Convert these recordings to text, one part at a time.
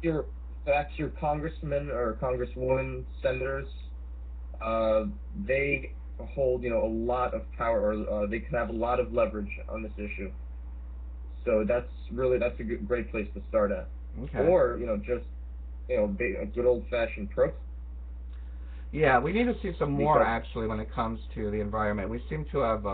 your that's your congressmen or congresswomen, senators, uh, they hold, a lot of power, or they can have a lot of leverage on this issue. So that's a great place to start at. Okay. Or just a good old fashioned protest, Yeah, we need to see some more because actually when it comes to the environment. We seem to have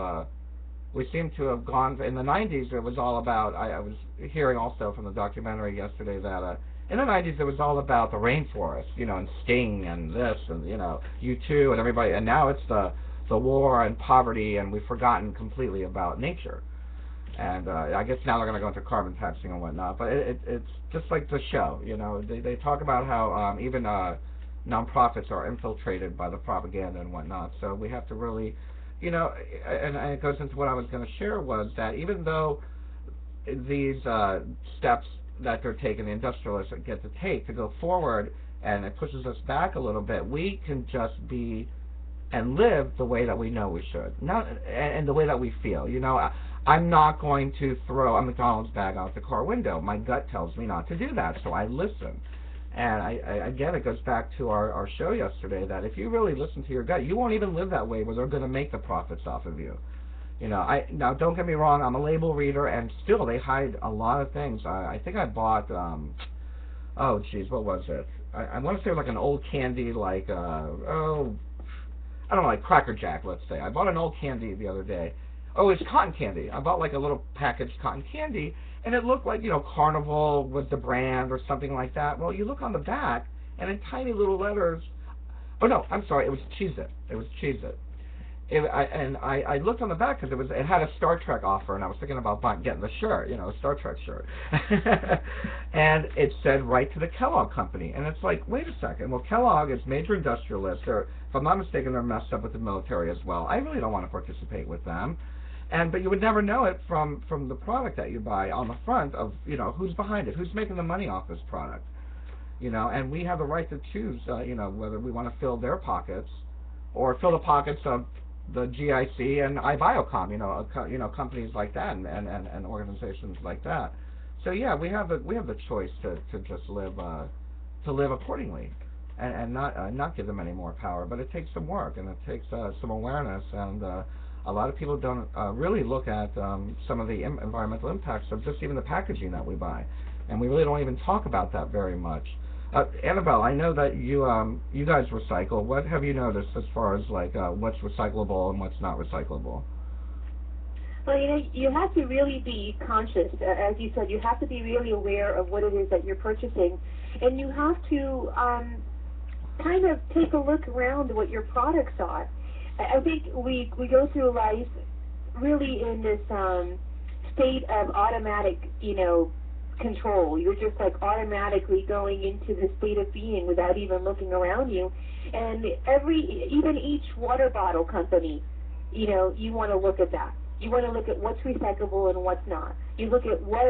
gone in the 90s. It was all about. I was hearing also from the documentary yesterday that in the 90s it was all about the rainforest, and Sting and this and U2 and everybody. And now it's the war and poverty, and we've forgotten completely about nature. And I guess now they're going to go into carbon taxing and whatnot. But it's just like the show. They talk about how even nonprofits are infiltrated by the propaganda and whatnot. So we have to really, and it goes into what I was going to share was that even though these steps that they're taking, the industrialists get to take to go forward, and it pushes us back a little bit, we can just be and live the way that we know we should, not and the way that we feel. I'm not going to throw a McDonald's bag out the car window. My gut tells me not to do that, so I listen. And again, it goes back to our show yesterday that if you really listen to your gut, you won't even live that way where they're going to make the profits off of you. Now don't get me wrong, I'm a label reader, and still they hide a lot of things. I think I bought oh geez, what was it? I want to say like an old candy, like I don't know, like Cracker Jack, let's say. I bought an old candy the other day. Oh, it's cotton candy. I bought like a little packaged cotton candy, and it looked like, Carnival was the brand or something like that. Well, you look on the back, and in tiny little letters, oh no, I'm sorry, it was Cheez-It. It was Cheez-It. I looked on the back because it had a Star Trek offer, and I was thinking about getting the shirt, a Star Trek shirt, and it said right to the Kellogg Company, and it's like, wait a second, well, Kellogg is major industrialists. If I'm not mistaken, they're messed up with the military as well. I really don't want to participate with them, but you would never know it from the product that you buy on the front of who's behind it, who's making the money off this product, and we have the right to choose, whether we want to fill their pockets or fill the pockets of the GIC and iBiocom, companies like that, and organizations like that. So yeah, we have the choice to just live accordingly, and not give them any more power. But it takes some work, and it takes some awareness, and a lot of people don't really look at some of the environmental impacts of just even the packaging that we buy, and we really don't even talk about that very much. Anabel, I know that you guys recycle. What have you noticed as far as like what's recyclable and what's not recyclable? Well, you have to really be conscious. As you said, you have to be really aware of what it is that you're purchasing, and you have to kind of take a look around what your products are. I think we go through life really in this state of automatic, control. You're just like automatically going into the state of being without even looking around you. And even each water bottle company, you want to look at that. You want to look at what's recyclable and what's not. You look at what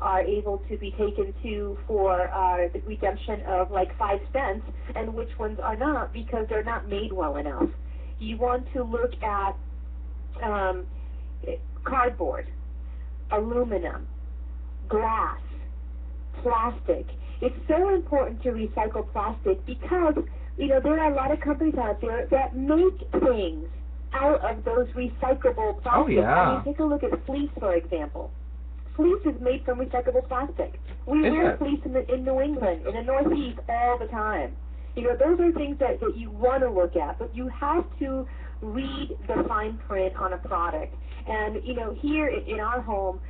are able to be taken to for the redemption of like 5 cents, and which ones are not because they're not made well enough. You want to look at um, cardboard, aluminum, glass, plastic. It's so important to recycle plastic because, there are a lot of companies out there that make things out of those recyclable Oh plastics. I yeah, mean, take a look at fleece, for example. Fleece is made from recyclable plastic. We is wear it? fleece in New England, in the Northeast, all the time. Those are things that you want to look at, but you have to read the fine print on a product. And, here in our home,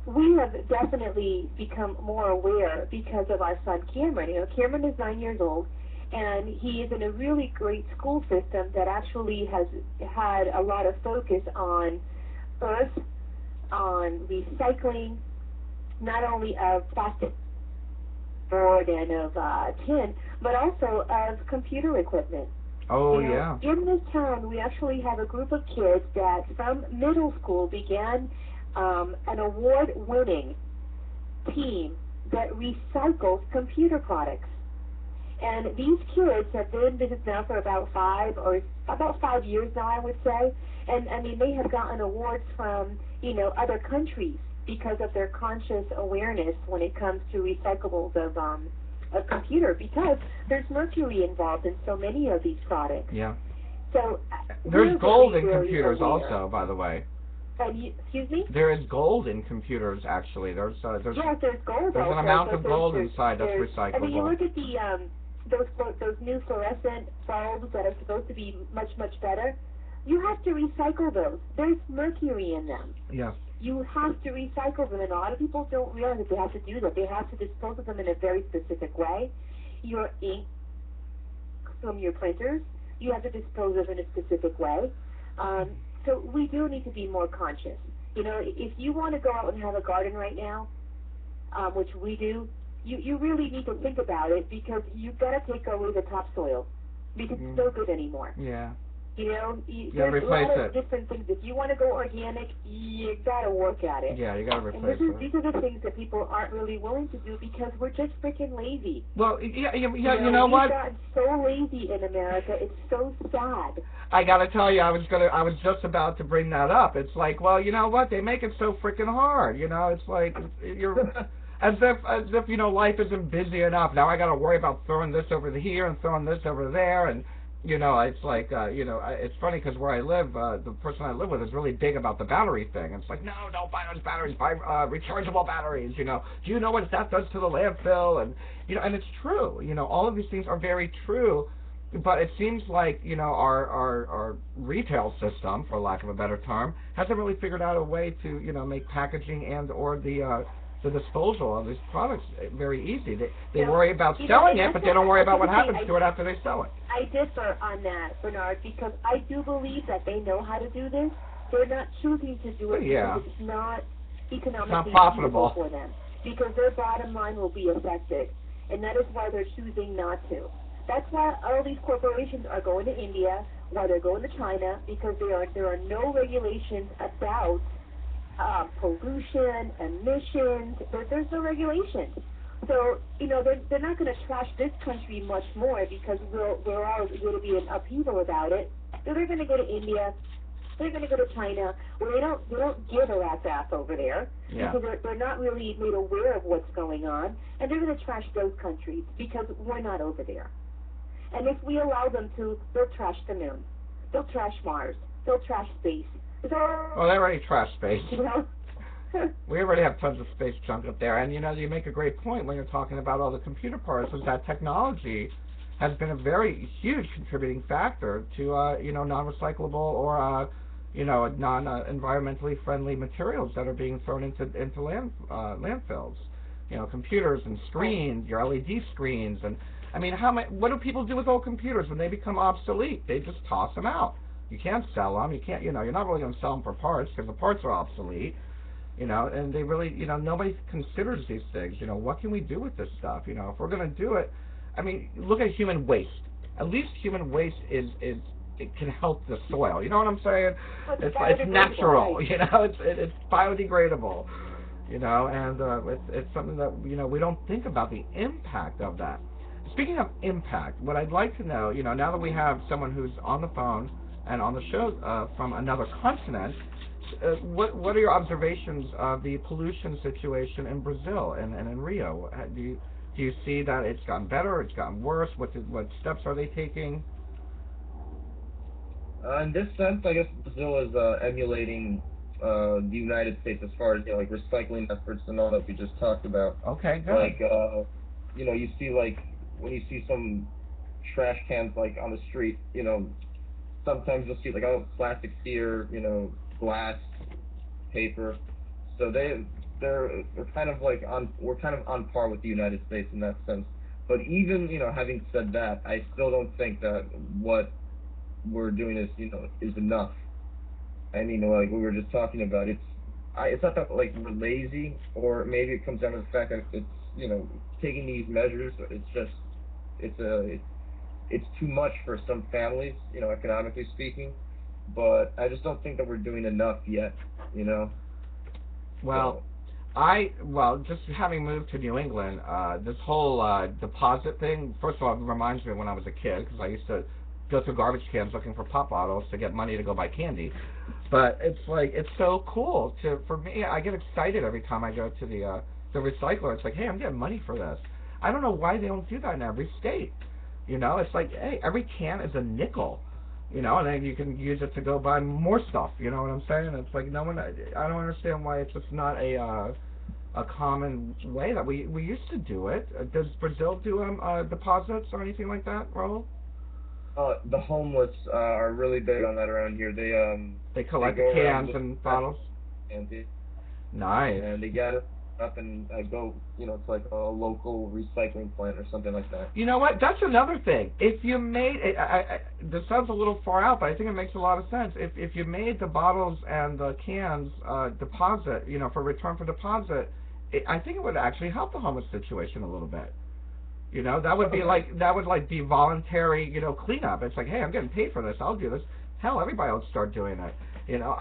we have definitely become more aware because of our son Cameron. Cameron is 9 years old, and he is in a really great school system that actually has had a lot of focus on earth, on recycling, not only of plastic board and of tin, but also of computer equipment. Oh yeah. In this town, we actually have a group of kids that from middle school began an award-winning team that recycles computer products. And these kids have been in business now for about 5 years now, I would say. And I mean, they have gotten awards from, other countries because of their conscious awareness when it comes to recyclables of a computer, because there's mercury involved in so many of these products. Yeah. So there's gold in computers also, by the way. Excuse me? There is gold in computers, actually. There's yes, there's gold. There's an amount of gold inside that's recyclable. I mean, you look at those new fluorescent bulbs that are supposed to be much better. You have to recycle those. There's mercury in them. Yeah. You have to recycle them, and a lot of people don't realize that they have to do that. They have to dispose of them in a very specific way. Your ink from your printers, you have to dispose of in a specific way. So we do need to be more conscious. You know, if you want to go out and have a garden right now, which we do, you really need to think about it, because you've got to take away the topsoil, because it's no good anymore. Yeah. You know, there's a lot of different things. If you want to go organic, you got to work at it. Yeah, you got to replace it. These are the things that people aren't really willing to do, because we're just freaking lazy. Well, you know what? We've gotten so lazy in America. It's so sad. I got to tell you, I was just about to bring that up. It's like, well, you know what? They make it so freaking hard. You know, it's like you're as if you know, life isn't busy enough. Now I got to worry about throwing this over here and throwing this over there, and you know, it's like, you know, it's funny because where I live, the person I live with is really big about the battery thing. It's like, no, don't buy those batteries, buy rechargeable batteries, you know. Do you know what that does to the landfill? And, you know, and it's true. You know, all of these things are very true, but it seems like, you know, our retail system, for lack of a better term, hasn't really figured out a way to, you know, make packaging and or the disposal of these products very easy. They worry about selling it, but they don't worry about what happens to it after they sell it. I differ on that, Bernard, because I do believe that they know how to do this. They're not choosing to do it because it's not economically profitable for them, because their bottom line will be affected, and that is why they're choosing not to. That's why all these corporations are going to India, why they're going to China, because there are no regulations about pollution, emissions. There's no regulations. So, you know, they're not going to trash this country much more, because we're all going to be in upheaval about it. So they're going to go to India. They're going to go to China, where they don't give a rat's ass over there, because they're not really made aware of what's going on, and they're going to trash those countries because we're not over there. And if we allow them to, they'll trash the moon. They'll trash Mars. They'll trash space. Well, they already trash space. You know? We already have tons of space junk up there, and you know, you make a great point when you're talking about all the computer parts, is that technology has been a very huge contributing factor to you know, non-recyclable or you know, non-environmentally friendly materials that are being thrown into landfills. You know, computers and screens, your LED screens, and I mean, what do people do with old computers when they become obsolete? They just toss them out. You can't sell them. You can't, you know, you're not really going to sell them for parts because the parts are obsolete, you know, and they really, you know, nobody considers these things. You know, what can we do with this stuff? You know, if we're going to do it, I mean, look at human waste. At least human waste it can help the soil. You know what I'm saying? It's natural. You know, it's biodegradable. You know, and it's something that, you know, we don't think about the impact of that. Speaking of impact, what I'd like to know, you know, now that we have someone who's on the phone and on the show from another continent, what are your observations of the pollution situation in Brazil and in Rio? Do you see that it's gotten better, it's gotten worse? What steps are they taking? In this sense, I guess Brazil is emulating the United States as far as, you know, like recycling efforts and all that we just talked about. Okay, good. Like, you know, you see, like, when you see some trash cans, like, on the street, you know, sometimes you'll see, like, oh, plastic sphere, you know, glass, paper. So they're kind of like we're kind of on par with the United States in that sense. But even, you know, having said that, I still don't think that what we're doing is, you know, is enough. I mean, like we were just talking about, it's not that like we're lazy, or maybe it comes down to the fact that it's, you know, taking these measures. It's just it's too much for some families, you know, economically speaking. But I just don't think that we're doing enough yet, you know. Well, just having moved to New England, this whole deposit thing, first of all, it reminds me of when I was a kid, because I used to go through garbage cans looking for pop bottles to get money to go buy candy. But it's like, it's so cool for me. I get excited every time I go to the recycler. It's like, hey, I'm getting money for this. I don't know why they don't do that in every state. You know, it's like, hey, every can is a nickel. You know, and then you can use it to go buy more stuff. You know what I'm saying? It's like, no one. I don't understand why it's just not a common way that we used to do it. Does Brazil do deposits or anything like that, Raul? The homeless are really big on that around here. They collect go the cans and bottles. Nice. And they get it up and go. You know, it's like a local recycling plant or something like that. You know what? That's another thing. If you made it, this sounds a little far out, but I think it makes a lot of sense. If you made the bottles and the cans deposit, you know, for return for deposit, I think it would actually help the homeless situation a little bit. You know, that would be be voluntary, you know, cleanup. It's like, hey, I'm getting paid for this. I'll do this. Hell, everybody will start doing it. You know,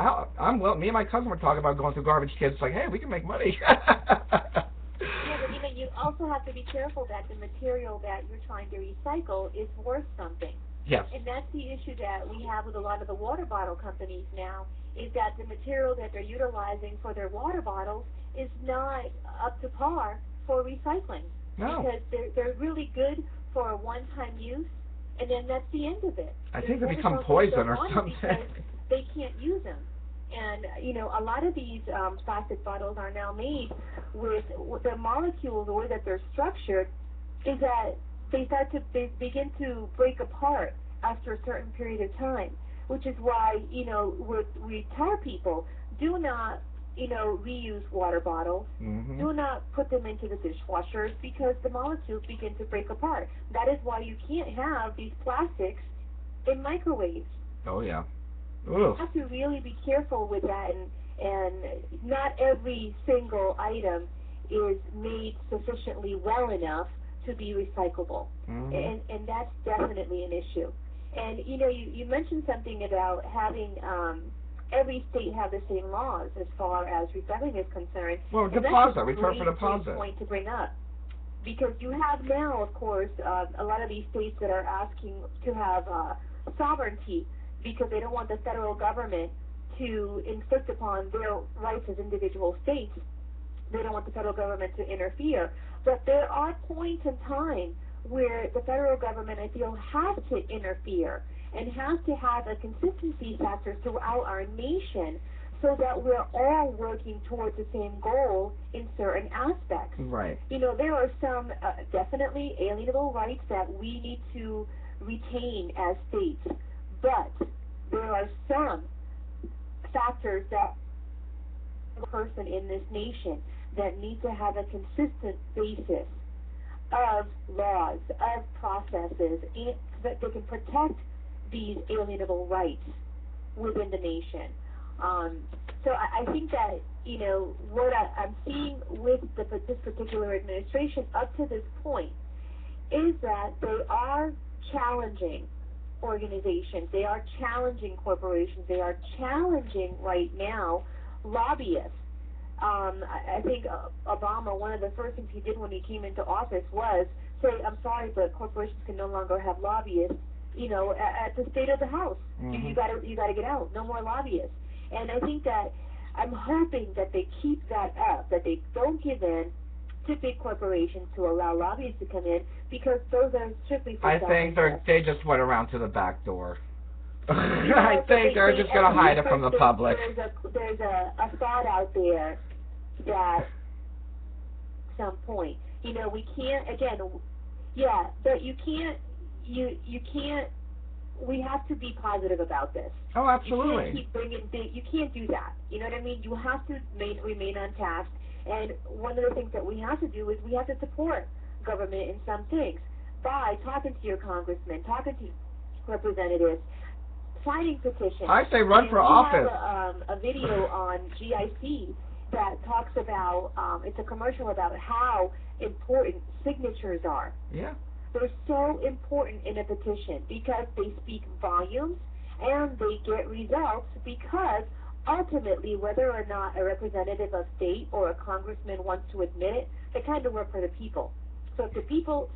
me and my cousin were talking about going through garbage cans. It's like, hey, we can make money. Yeah, but you know, you also have to be careful that the material that you're trying to recycle is worth something. Yes. And that's the issue that we have with a lot of the water bottle companies now, is that the material that they're utilizing for their water bottles is not up to par for recycling. No. Because they're really good for a one-time use, and then that's the end of it. I think they become poison or something. Because they can't use them. And, you know, a lot of these plastic bottles are now made with the molecules, the way that they're structured, is that they begin to break apart after a certain period of time, which is why, you know, we tell people, do not, you know, reuse water bottles. Mm-hmm. Do not put them into the dishwashers because the molecules begin to break apart. That is why you can't have these plastics in microwaves. Oh, yeah. You have to really be careful with that, and not every single item is made sufficiently well enough to be recyclable. Mm-hmm. And that's definitely an issue. And, you know, you mentioned something about having every state have the same laws as far as recycling is concerned. Well, and deposit, that's return for great deposit. Point to bring up. Because you have now, of course, a lot of these states that are asking to have sovereignty because they don't want the federal government to inflict upon their rights as individual states. They don't want the federal government to interfere. But there are points in time where the federal government, I feel, has to interfere and has to have a consistency factor throughout our nation so that we're all working towards the same goal in certain aspects. Right. You know, there are some definitely alienable rights that we need to retain as states, but there are some factors that a person in this nation that need to have a consistent basis of laws, of processes, and so that they can protect these alienable rights within the nation. So I think that, you know, what I'm seeing with this particular administration up to this point is that they are challenging organizations, they are challenging corporations, they are challenging right now lobbyists. I think Obama, one of the first things he did when he came into office was say, I'm sorry, but corporations can no longer have lobbyists, you know, at the State of the House. Mm-hmm. You gotta get out. No more lobbyists. And I think that I'm hoping that they keep that up, that they don't give in to big corporations to allow lobbyists to come in, because those are strictly for I think they just went around to the back door. I so think they're just going to hide it from the public. There's a thought out there that at some point, you know, we can't, again, yeah, but you can't, we have to be positive about this. Oh, absolutely. You can't keep bringing you can't do that. You know what I mean? You have to remain on task. And one of the things that we have to do is we have to support government in some things by talking to your congressmen, talking to representatives, signing petitions. I say run for office. We have a video on GIC that talks about, it's a commercial about how important signatures are. Yeah. They're so important in a petition because they speak volumes and they get results, because ultimately, whether or not a representative of state or a congressman wants to admit it, they kind of work for the people. So if the people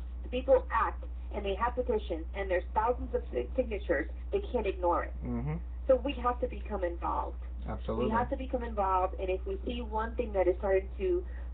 act and they have petitions, and there's thousands of signatures, they can't ignore it. Mm-hmm. So we have to become involved. Absolutely. We have to become involved, and if we see one thing that is starting to